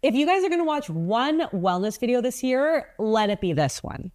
If you guys are gonna watch one wellness video this year, let it be this one.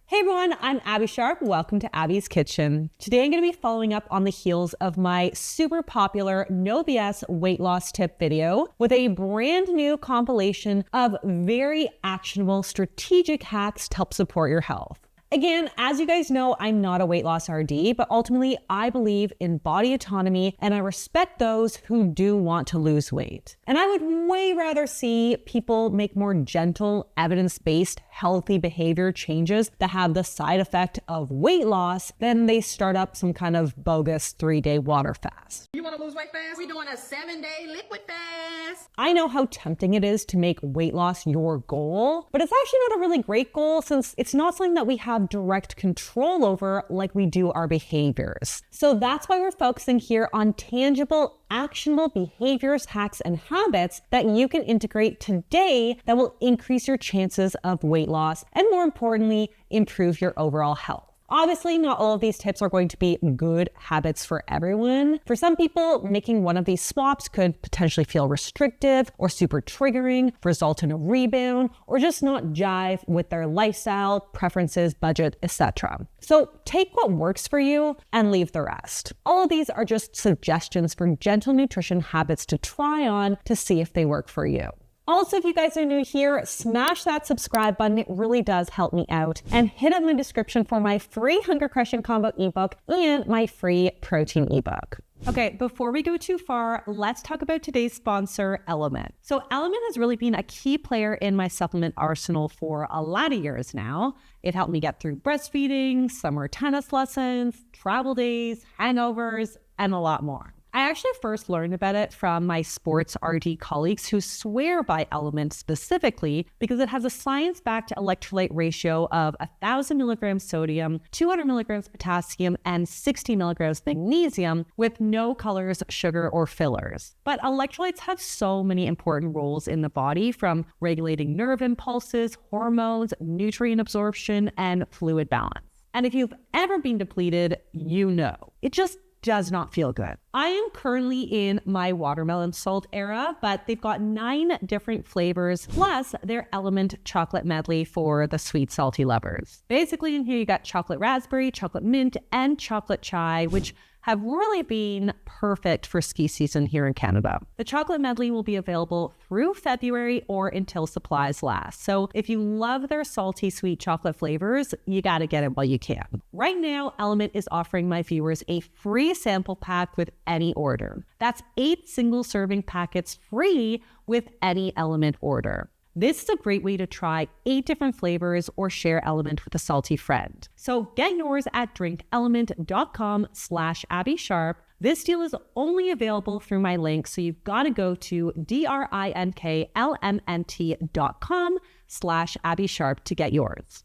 Hey everyone, I'm Abbey Sharp. Welcome to Abby's Kitchen. Today I'm going to be following up on the heels of my super popular No BS weight loss tip video with a brand new compilation of very actionable strategic hacks to help support your health. Again, as you guys know, I'm not a weight loss RD, but ultimately I believe in body autonomy and I respect those who do want to lose weight. And I would way rather see people make more gentle, evidence-based, healthy behavior changes that have the side effect of weight loss than they start up some kind of bogus 3-day water fast. You want to lose weight fast? We're doing a 7-day liquid fast. I know how tempting it is to make weight loss your goal, but it's actually not a really great goal since it's not something that we have direct control over like we do our behaviors. So that's why we're focusing here on tangible, actionable behaviors, hacks, and habits that you can integrate today that will increase your chances of weight loss and, more importantly, improve your overall health. Obviously, not all of these tips are going to be good habits for everyone. For some people, making one of these swaps could potentially feel restrictive or super triggering, result in a rebound, or just not jive with their lifestyle, preferences, budget, etc. So take what works for you and leave the rest. All of these are just suggestions for gentle nutrition habits to try on to see if they work for you. Also, if you guys are new here, smash that subscribe button. It really does help me out. And hit up in the description for my free Hunger Crushing Combo ebook and my free protein ebook. Okay, before we go too far, let's talk about today's sponsor, Element. So Element has really been a key player in my supplement arsenal for a lot of years now. It helped me get through breastfeeding, summer tennis lessons, travel days, hangovers, and a lot more. I actually first learned about it from my sports RD colleagues who swear by Element specifically because it has a science-backed electrolyte ratio of 1,000 milligrams sodium, 200 milligrams potassium, and 60 milligrams magnesium with no colors, sugar, or fillers. But electrolytes have so many important roles in the body, from regulating nerve impulses, hormones, nutrient absorption, and fluid balance. And if you've ever been depleted, you know. It just does not feel good. I am currently in my watermelon salt era, but they've got 9 different flavors, plus their Element chocolate medley for the sweet salty lovers. Basically in here you got chocolate raspberry, chocolate mint, and chocolate chai, which have really been perfect for ski season here in Canada. The chocolate medley will be available through February or until supplies last. So if you love their salty sweet chocolate flavors, you gotta get it while you can. Right now, Element is offering my viewers a free sample pack with any order. That's 8 single serving packets free with any Element order. This is a great way to try 8 different flavors or share Element with a salty friend. So get yours at drinkelement.com/Abbey Sharp. This deal is only available through my link, so you've got to go to drinklmnt.com/Abbey Sharp to get yours.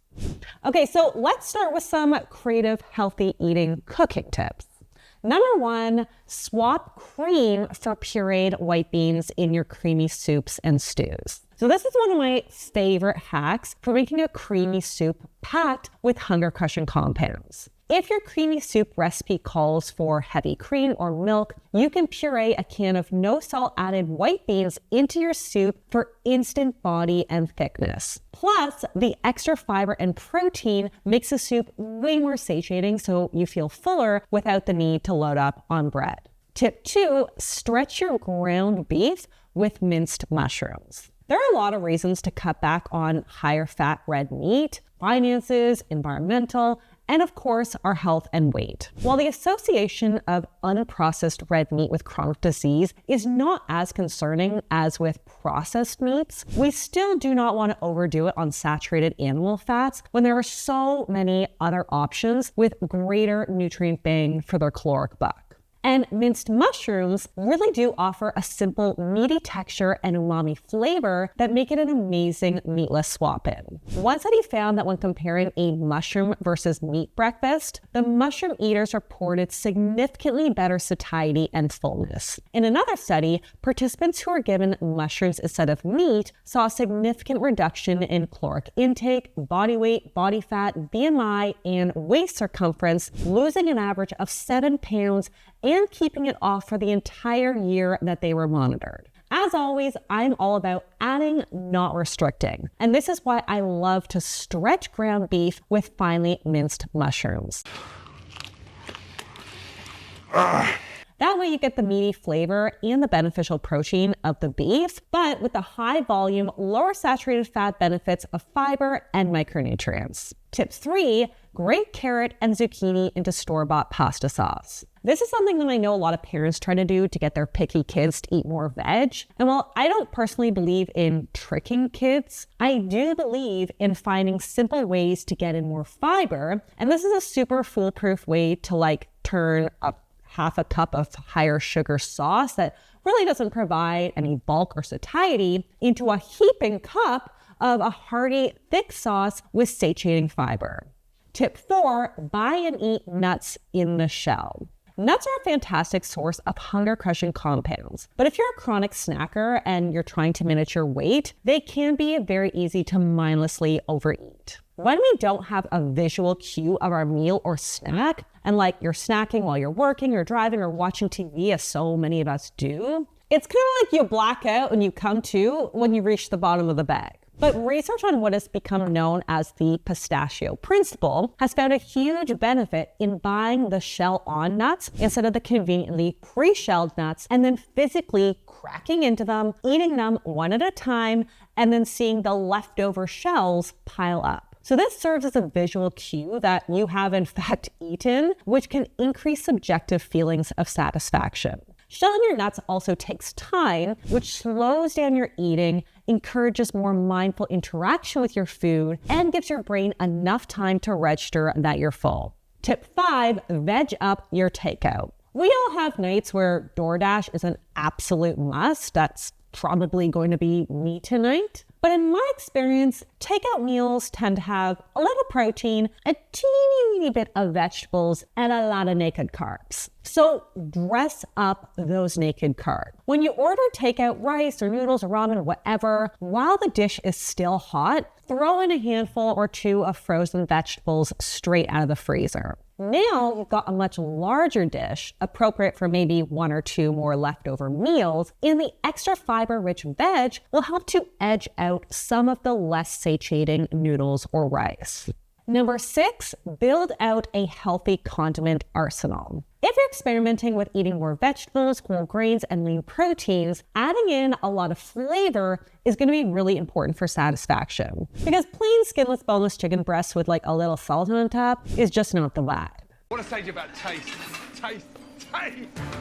Okay, so let's start with some creative, healthy eating cooking tips. Number 1, swap cream for pureed white beans in your creamy soups and stews. So this is one of my favorite hacks for making a creamy soup packed with hunger crushing compounds. If your creamy soup recipe calls for heavy cream or milk, you can puree a can of no salt added white beans into your soup for instant body and thickness. Plus, the extra fiber and protein makes the soup way more satiating, so you feel fuller without the need to load up on bread. Tip 2, stretch your ground beef with minced mushrooms. There are a lot of reasons to cut back on higher fat red meat: finances, environmental, and of course, our health and weight. While the association of unprocessed red meat with chronic disease is not as concerning as with processed meats, we still do not want to overdo it on saturated animal fats when there are so many other options with greater nutrient bang for their caloric buck. And minced mushrooms really do offer a simple meaty texture and umami flavor that make it an amazing meatless swap-in. One study found that when comparing a mushroom versus meat breakfast, the mushroom eaters reported significantly better satiety and fullness. In another study, participants who were given mushrooms instead of meat saw a significant reduction in caloric intake, body weight, body fat, BMI, and waist circumference, losing an average of 7 pounds and keeping it off for the entire year that they were monitored. As always, I'm all about adding, not restricting. And this is why I love to stretch ground beef with finely minced mushrooms. That way you get the meaty flavor and the beneficial protein of the beef, but with the high volume, lower saturated fat benefits of fiber and micronutrients. Tip 3, grate carrot and zucchini into store-bought pasta sauce. This is something that I know a lot of parents try to do to get their picky kids to eat more veg. And while I don't personally believe in tricking kids, I do believe in finding simple ways to get in more fiber. And this is a super foolproof way to turn a half a cup of higher sugar sauce that really doesn't provide any bulk or satiety into a heaping cup of a hearty, thick sauce with satiating fiber. Tip 4, buy and eat nuts in the shell. Nuts are a fantastic source of hunger-crushing compounds, but if you're a chronic snacker and you're trying to manage your weight, they can be very easy to mindlessly overeat. When we don't have a visual cue of our meal or snack, and you're snacking while you're working or driving or watching TV, as so many of us do, it's kind of like you black out and you come to when you reach the bottom of the bag. But research on what has become known as the pistachio principle has found a huge benefit in buying the shell-on nuts instead of the conveniently pre-shelled nuts, and then physically cracking into them, eating them one at a time, and then seeing the leftover shells pile up. So this serves as a visual cue that you have in fact eaten, which can increase subjective feelings of satisfaction. Shelling your nuts also takes time, which slows down your eating, encourages more mindful interaction with your food, and gives your brain enough time to register that you're full. Tip 5, veg up your takeout. We all have nights where DoorDash is an absolute must. That's probably going to be me tonight. But in my experience, takeout meals tend to have a little protein, a teeny bit of vegetables, and a lot of naked carbs. So dress up those naked carbs. When you order takeout rice or noodles or ramen or whatever, while the dish is still hot, throw in a handful or two of frozen vegetables straight out of the freezer. Now you've got a much larger dish, appropriate for maybe 1 or 2 more leftover meals, and the extra fiber-rich veg will help to edge out some of the less satiating noodles or rice. Number 6, build out a healthy condiment arsenal. If you're experimenting with eating more vegetables, whole grains, and lean proteins, adding in a lot of flavor is going to be really important for satisfaction. Because plain skinless, boneless chicken breasts with a little salt on top is just not the vibe. I want to say to you about taste.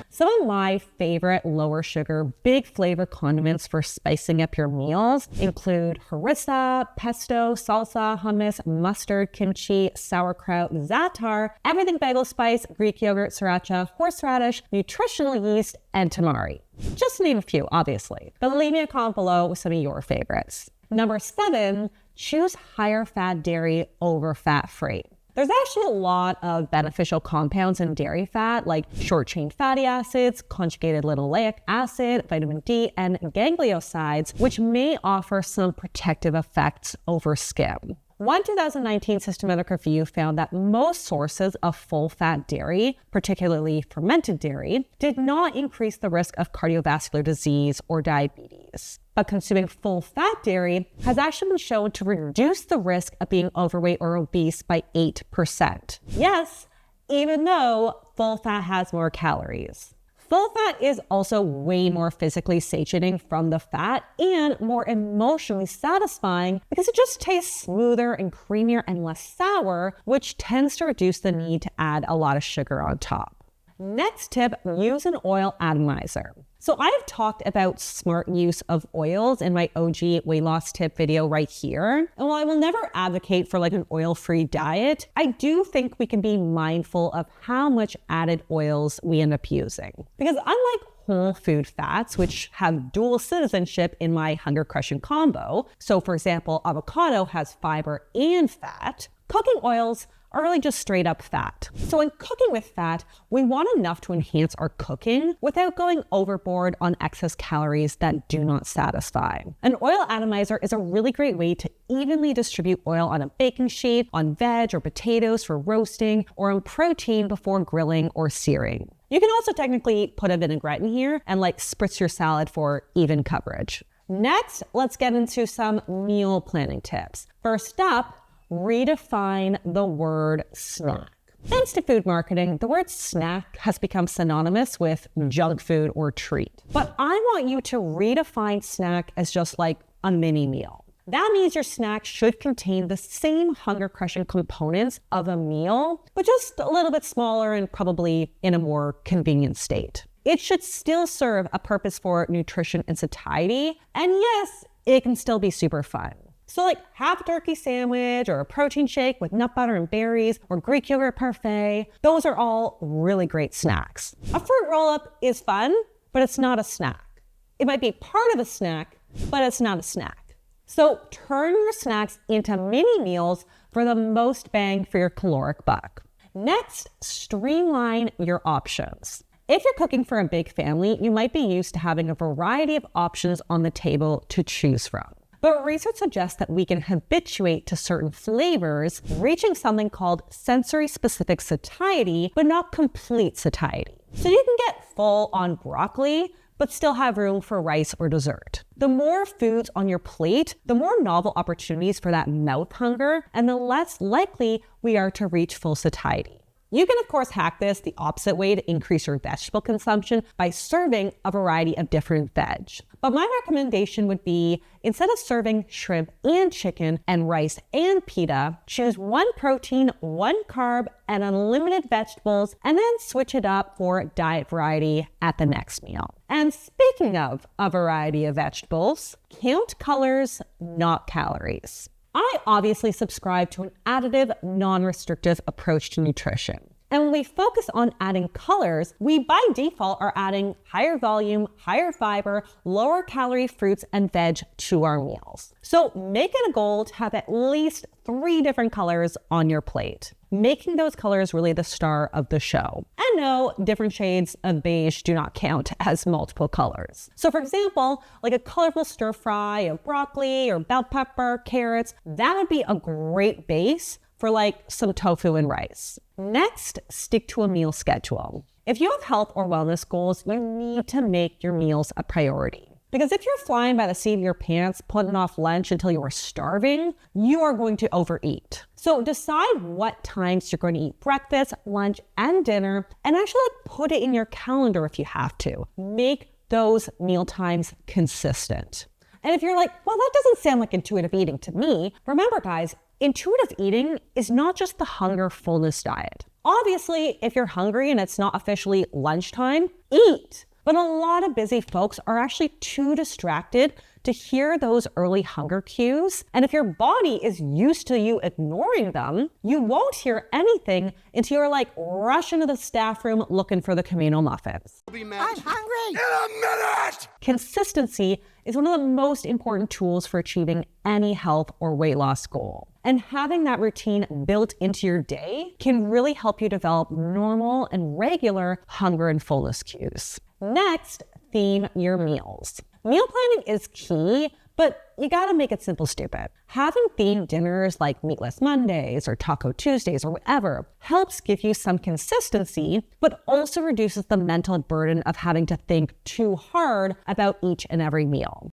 Some of my favorite lower sugar, big flavor condiments for spicing up your meals include harissa, pesto, salsa, hummus, mustard, kimchi, sauerkraut, za'atar, everything bagel spice, Greek yogurt, sriracha, horseradish, nutritional yeast, and tamari. Just to name a few, obviously. But leave me a comment below with some of your favorites. Number 7, choose higher fat dairy over fat-free. There's actually a lot of beneficial compounds in dairy fat, like short-chain fatty acids, conjugated linoleic acid, vitamin D, and gangliosides, which may offer some protective effects over skim. One 2019 systematic review found that most sources of full-fat dairy, particularly fermented dairy, did not increase the risk of cardiovascular disease or diabetes. But consuming full-fat dairy has actually been shown to reduce the risk of being overweight or obese by 8%. Yes, even though full fat has more calories. Full fat is also way more physically satiating from the fat and more emotionally satisfying because it just tastes smoother and creamier and less sour, which tends to reduce the need to add a lot of sugar on top. Next tip, use an oil atomizer. So I've talked about smart use of oils in my OG weight loss tip video right here. And while I will never advocate for like an oil-free diet, I do think we can be mindful of how much added oils we end up using. Because unlike whole food fats, which have dual citizenship in my hunger crushing combo, so for example, avocado has fiber and fat, cooking oils are really just straight up fat. So in cooking with fat, we want enough to enhance our cooking without going overboard on excess calories that do not satisfy. An oil atomizer is a really great way to evenly distribute oil on a baking sheet, on veg or potatoes for roasting, or on protein before grilling or searing. You can also technically put a vinaigrette in here and like spritz your salad for even coverage. Next, let's get into some meal planning tips. First up, redefine the word snack. Thanks to food marketing, the word snack has become synonymous with junk food or treat. But I want you to redefine snack as just like a mini meal. That means your snack should contain the same hunger-crushing components of a meal, but just a little bit smaller and probably in a more convenient state. It should still serve a purpose for nutrition and satiety, and yes, it can still be super fun. So like half a turkey sandwich or a protein shake with nut butter and berries or Greek yogurt parfait, those are all really great snacks. A fruit roll-up is fun, but it's not a snack. It might be part of a snack, but it's not a snack. So turn your snacks into mini meals for the most bang for your caloric buck. Next, streamline your options. If you're cooking for a big family, you might be used to having a variety of options on the table to choose from. But research suggests that we can habituate to certain flavors, reaching something called sensory-specific satiety, but not complete satiety. So you can get full on broccoli, but still have room for rice or dessert. The more foods on your plate, the more novel opportunities for that mouth hunger, and the less likely we are to reach full satiety. You can, of course, hack this the opposite way to increase your vegetable consumption by serving a variety of different veg. But my recommendation would be, instead of serving shrimp and chicken and rice and pita, choose one protein, one carb, and unlimited vegetables, and then switch it up for diet variety at the next meal. And speaking of a variety of vegetables, count colors, not calories. I obviously subscribe to an additive, non-restrictive approach to nutrition. And when we focus on adding colors, we by default are adding higher volume, higher fiber, lower calorie fruits and veg to our meals. So make it a goal to have at least 3 different colors on your plate, making those colors really the star of the show. And no, different shades of beige do not count as multiple colors. So for example, like a colorful stir fry of broccoli or bell pepper, carrots, that would be a great base for like some tofu and rice. Next, stick to a meal schedule. If you have health or wellness goals, you need to make your meals a priority. Because if you're flying by the seat of your pants, putting off lunch until you are starving, you are going to overeat. So decide what times you're going to eat breakfast, lunch, and dinner, and actually put it in your calendar if you have to. Make those meal times consistent. And if you're like, well, that doesn't sound like intuitive eating to me, remember guys, intuitive eating is not just the hunger fullness diet. Obviously, if you're hungry and it's not officially lunchtime, eat. But a lot of busy folks are actually too distracted to hear those early hunger cues. And if your body is used to you ignoring them, you won't hear anything until you're like rush into the staff room looking for the communal muffins. I'm hungry! In a minute! Consistency is one of the most important tools for achieving any health or weight loss goal. And having that routine built into your day can really help you develop normal and regular hunger and fullness cues. Next, theme your meals. Meal planning is key, but you gotta make it simple stupid. Having themed dinners like Meatless Mondays or Taco Tuesdays or whatever helps give you some consistency, but also reduces the mental burden of having to think too hard about each and every meal.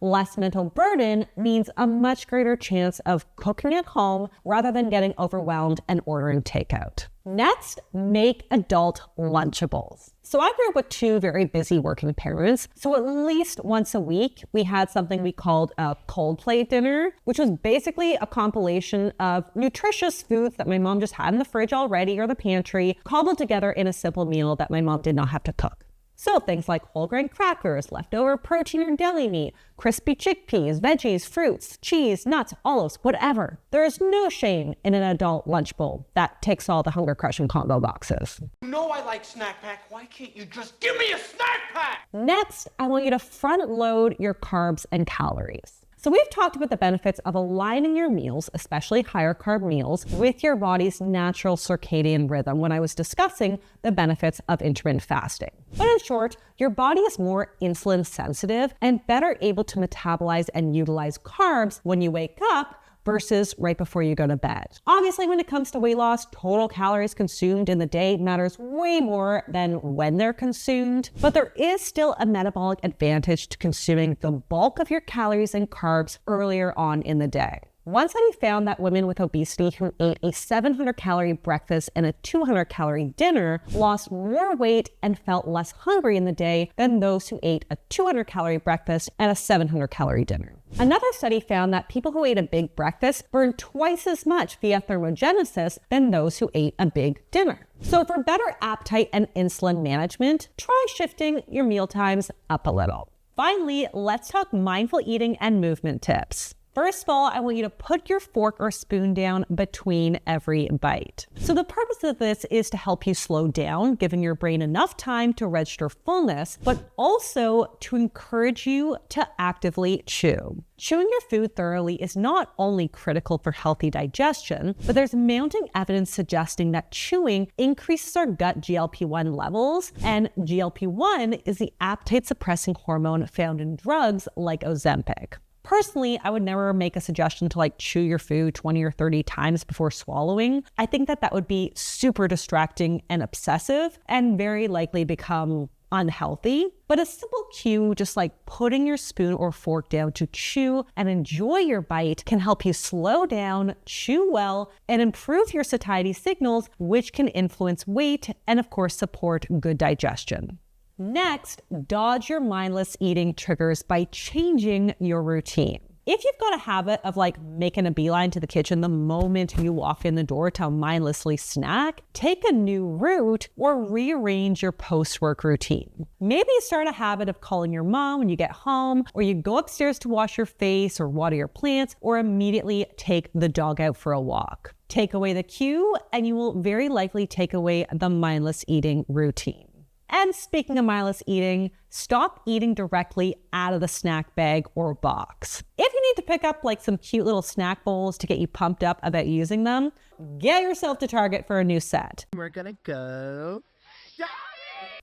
Less mental burden means a much greater chance of cooking at home rather than getting overwhelmed and ordering takeout. Next, make adult lunchables. So I grew up with two very busy working parents. So at least once a week, we had something we called a cold plate dinner, which was basically a compilation of nutritious foods that my mom just had in the fridge already or the pantry, cobbled together in a simple meal that my mom did not have to cook. So things like whole grain crackers, leftover protein or deli meat, crispy chickpeas, veggies, fruits, cheese, nuts, olives, whatever. There is no shame in an adult lunch bowl that ticks all the hunger crushing combo boxes. You know I like snack pack. Why can't you just give me a snack pack? Next, I want you to front load your carbs and calories. So we've talked about the benefits of aligning your meals, especially higher carb meals, with your body's natural circadian rhythm when I was discussing the benefits of intermittent fasting. But in short, your body is more insulin sensitive and better able to metabolize and utilize carbs when you wake up versus right before you go to bed. Obviously, when it comes to weight loss, total calories consumed in the day matters way more than when they're consumed, but there is still a metabolic advantage to consuming the bulk of your calories and carbs earlier on in the day. One study found that women with obesity who ate a 700-calorie breakfast and a 200-calorie dinner lost more weight and felt less hungry in the day than those who ate a 200-calorie breakfast and a 700-calorie dinner. Another study found that people who ate a big breakfast burned twice as much via thermogenesis than those who ate a big dinner. So for better appetite and insulin management, try shifting your meal times up a little. Finally, let's talk mindful eating and movement tips. First of all, I want you to put your fork or spoon down between every bite. So the purpose of this is to help you slow down, giving your brain enough time to register fullness, but also to encourage you to actively chew. Chewing your food thoroughly is not only critical for healthy digestion, but there's mounting evidence suggesting that chewing increases our gut GLP-1 levels, and GLP-1 is the appetite-suppressing hormone found in drugs like Ozempic. Personally, I would never make a suggestion to chew your food 20 or 30 times before swallowing. I think that would be super distracting and obsessive and very likely become unhealthy. But a simple cue, just like putting your spoon or fork down to chew and enjoy your bite, can help you slow down, chew well, and improve your satiety signals, which can influence weight and of course support good digestion. Next, dodge your mindless eating triggers by changing your routine. If you've got a habit of making a beeline to the kitchen the moment you walk in the door to mindlessly snack, take a new route or rearrange your post-work routine. Maybe start a habit of calling your mom when you get home, or you go upstairs to wash your face or water your plants, or immediately take the dog out for a walk. Take away the cue and you will very likely take away the mindless eating routine. And speaking of mindless eating, stop eating directly out of the snack bag or box. If you need to pick up some cute little snack bowls to get you pumped up about using them, get yourself to Target for a new set. We're gonna go.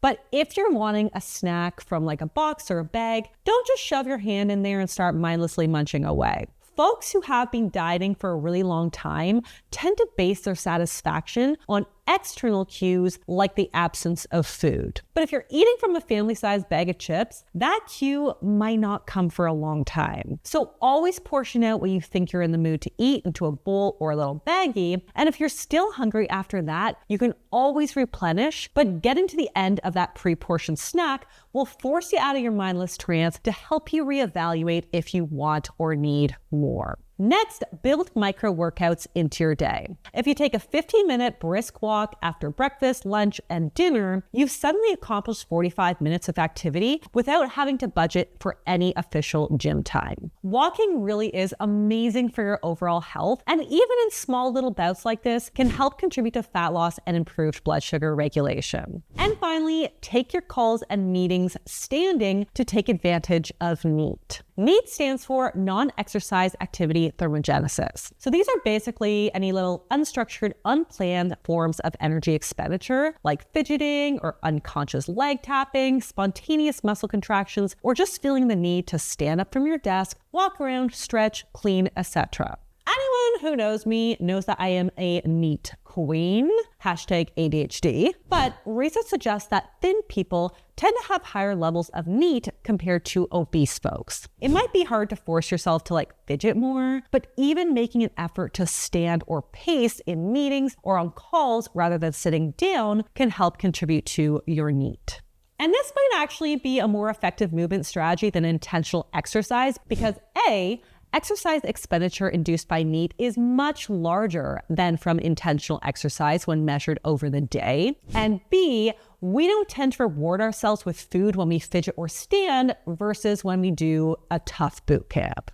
But if you're wanting a snack from a box or a bag, don't just shove your hand in there and start mindlessly munching away. Folks who have been dieting for a really long time tend to base their satisfaction on external cues like the absence of food. But if you're eating from a family-sized bag of chips, that cue might not come for a long time. So always portion out what you think you're in the mood to eat into a bowl or a little baggie. And if you're still hungry after that, you can always replenish, but getting to the end of that pre-portioned snack will force you out of your mindless trance to help you reevaluate if you want or need more. Next, build micro workouts into your day. If you take a 15-minute brisk walk after breakfast, lunch, and dinner, you've suddenly accomplished 45 minutes of activity without having to budget for any official gym time. Walking really is amazing for your overall health, and even in small little bouts like this can help contribute to fat loss and improved blood sugar regulation. And finally, take your calls and meetings standing to take advantage of NEAT. NEAT stands for non-exercise activity thermogenesis. So these are basically any little unstructured, unplanned forms of energy expenditure, like fidgeting or unconscious leg tapping, spontaneous muscle contractions, or just feeling the need to stand up from your desk, walk around, stretch, clean, etc. Anyone who knows me knows that I am a NEAT queen. #ADHD. But research suggests that thin people tend to have higher levels of NEAT compared to obese folks. It might be hard to force yourself to fidget more, but even making an effort to stand or pace in meetings or on calls rather than sitting down can help contribute to your NEAT. And this might actually be a more effective movement strategy than intentional exercise because A, exercise expenditure induced by NEAT is much larger than from intentional exercise when measured over the day. And B, we don't tend to reward ourselves with food when we fidget or stand versus when we do a tough boot camp.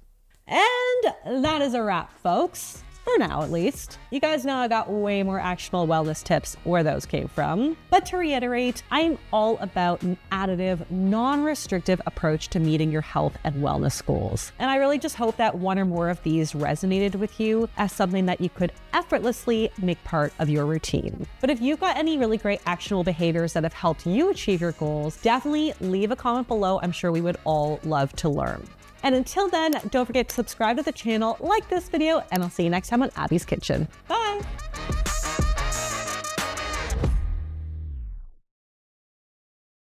And that is a wrap, folks. For now, at least. You guys know I got way more actionable wellness tips where those came from. But to reiterate, I'm all about an additive, non-restrictive approach to meeting your health and wellness goals. And I really just hope that one or more of these resonated with you as something that you could effortlessly make part of your routine. But if you've got any really great actionable behaviors that have helped you achieve your goals, definitely leave a comment below. I'm sure we would all love to learn. And until then, don't forget to subscribe to the channel, like this video, and I'll see you next time on Abby's Kitchen. Bye!